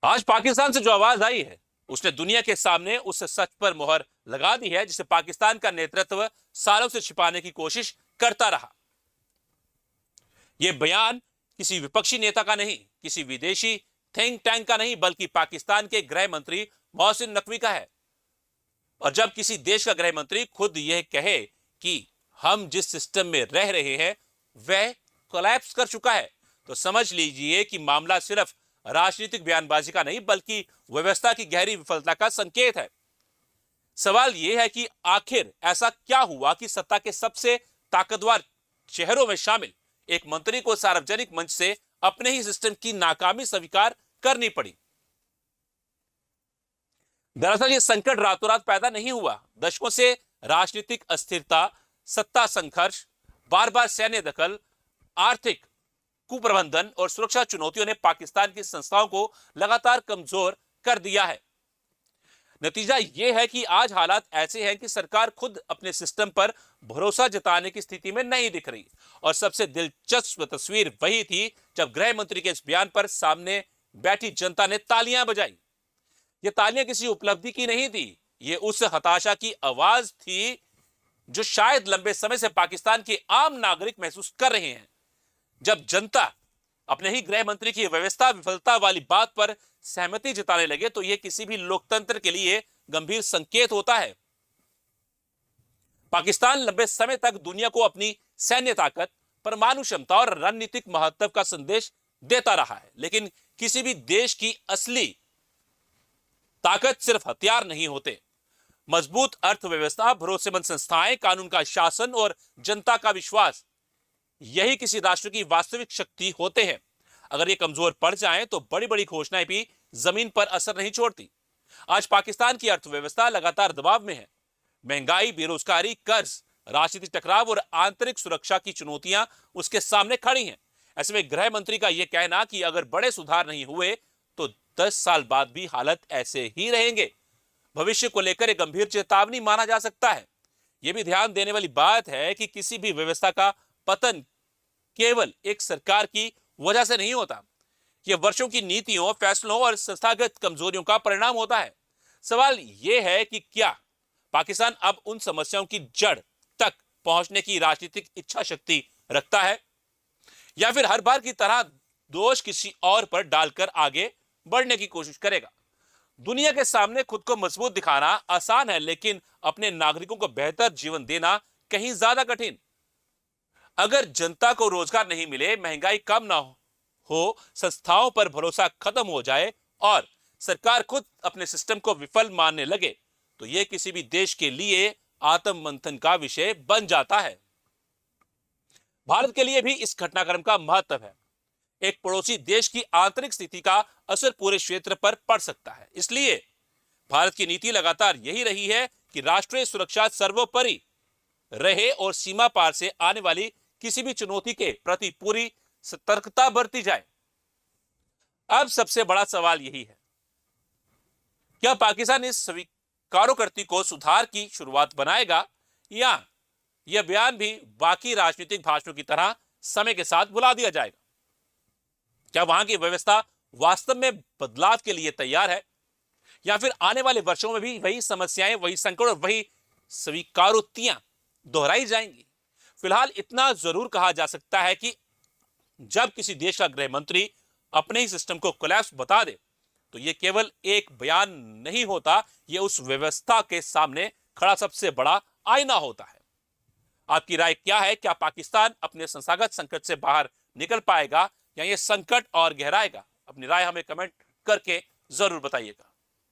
आज पाकिस्तान से जो आवाज आई है उसने दुनिया के सामने उस सच पर मोहर लगा दी है जिसे पाकिस्तान का नेतृत्व सालों से छिपाने की कोशिश करता रहा। यह बयान किसी विपक्षी नेता का नहीं, किसी विदेशी थिंक टैंक का नहीं, बल्कि पाकिस्तान के गृह मंत्री मोहसिन नकवी का है। और जब किसी देश का गृह मंत्री खुद यह कहे कि हम जिस सिस्टम में रह रहे हैं वह कोलैप्स कर चुका है, तो समझ लीजिए कि मामला सिर्फ राजनीतिक बयानबाजी का नहीं बल्कि व्यवस्था की गहरी विफलता का संकेत है। सवाल यह है कि आखिर ऐसा क्या हुआ कि सत्ता के सबसे ताकतवर चेहरों में शामिल एक मंत्री को सार्वजनिक मंच से अपने ही सिस्टम की नाकामी स्वीकार करनी पड़ी। दरअसल यह संकट रातों रात पैदा नहीं हुआ। दशकों से राजनीतिक अस्थिरता, सत्ता संघर्ष, बार बार सैन्य दखल, आर्थिक कुप्रबंधन और सुरक्षा चुनौतियों ने पाकिस्तान की संस्थाओं को लगातार कमजोर कर दिया है। नतीजा यह है कि आज हालात ऐसे हैं कि सरकार खुद अपने सिस्टम पर भरोसा जताने की स्थिति में नहीं दिख रही। और सबसे दिलचस्प तस्वीर वही थी जब गृह मंत्री के इस बयान पर सामने बैठी जनता ने तालियां बजाई। ये तालियां किसी उपलब्धि की नहीं थी, ये उस हताशा की आवाज थी जो शायद लंबे समय से पाकिस्तान के आम नागरिक महसूस कर रहे हैं। जब जनता अपने ही गृह मंत्री की व्यवस्था विफलता वाली बात पर सहमति जताने लगे तो यह किसी भी लोकतंत्र के लिए गंभीर संकेत होता है। पाकिस्तान लंबे समय तक दुनिया को अपनी सैन्य ताकत, परमाणु क्षमता और रणनीतिक महत्व का संदेश देता रहा है, लेकिन किसी भी देश की असली ताकत सिर्फ हथियार नहीं होते। मजबूत अर्थव्यवस्था, भरोसेमंद संस्थाएं, कानून का शासन और जनता का विश्वास, यही किसी राष्ट्र की वास्तविक शक्ति होते हैं। अगर ये कमजोर पड़ जाएं तो बड़ी बड़ी घोषणाएं भी जमीन पर असर नहीं छोड़ती। आज पाकिस्तान की अर्थव्यवस्था लगातार दबाव में है। महंगाई, बेरोजगारी, कर्ज, राजनीतिक टकराव और आंतरिक सुरक्षा की चुनौतियां उसके सामने खड़ी हैं। ऐसे में गृह मंत्री का यह कहना कि अगर बड़े सुधार नहीं हुए तो 10 साल बाद भी हालत ऐसे ही रहेंगे, भविष्य को लेकर एक गंभीर चेतावनी माना जा सकता है। यह भी ध्यान देने वाली बात है कि किसी भी व्यवस्था का पतन केवल एक सरकार की वजह से नहीं होता। यह वर्षों की नीतियों, फैसलों और संस्थागत कमजोरियों का परिणाम होता है। सवाल यह है कि क्या पाकिस्तान अब उन समस्याओं की जड़ तक पहुंचने की राजनीतिक इच्छा शक्ति रखता है, या फिर हर बार की तरह दोष किसी और पर डालकर आगे बढ़ने की कोशिश करेगा। दुनिया के सामने खुद को मजबूत दिखाना आसान है, लेकिन अपने नागरिकों को बेहतर जीवन देना कहीं ज्यादा कठिन। अगर जनता को रोजगार नहीं मिले, महंगाई कम ना हो, संस्थाओं पर भरोसा खत्म हो जाए और सरकार खुद अपने सिस्टम को विफल मानने लगे, तो यह किसी भी देश के लिए आत्म मंथन का विषय बन जाता है। भारत के लिए भी इस घटनाक्रम का महत्व है। एक पड़ोसी देश की आंतरिक स्थिति का असर पूरे क्षेत्र पर पड़ सकता है। इसलिए भारत की नीति लगातार यही रही है कि राष्ट्रीय सुरक्षा सर्वोपरि रहे और सीमा पार से आने वाली किसी भी चुनौती के प्रति पूरी सतर्कता बरती जाए। अब सबसे बड़ा सवाल यही है, क्या पाकिस्तान इस स्वीकारोक्ति को सुधार की शुरुआत बनाएगा, या यह बयान भी बाकी राजनीतिक भाषणों की तरह समय के साथ भुला दिया जाएगा? क्या वहां की व्यवस्था वास्तव में बदलाव के लिए तैयार है, या फिर आने वाले वर्षों में भी वही समस्याएं, वही संकट और वही स्वीकारोक्तियां दोहराई जाएंगी? फिलहाल इतना जरूर कहा जा सकता है कि जब किसी देश का गृह मंत्री अपने ही सिस्टम को कोलैप्स बता दे तो यह केवल एक बयान नहीं होता, यह उस व्यवस्था के सामने खड़ा सबसे बड़ा आईना होता है। आपकी राय क्या है? क्या पाकिस्तान अपने संस्थागत संकट से बाहर निकल पाएगा या यह संकट और गहराएगा? अपनी राय हमें कमेंट करके जरूर बताइएगा।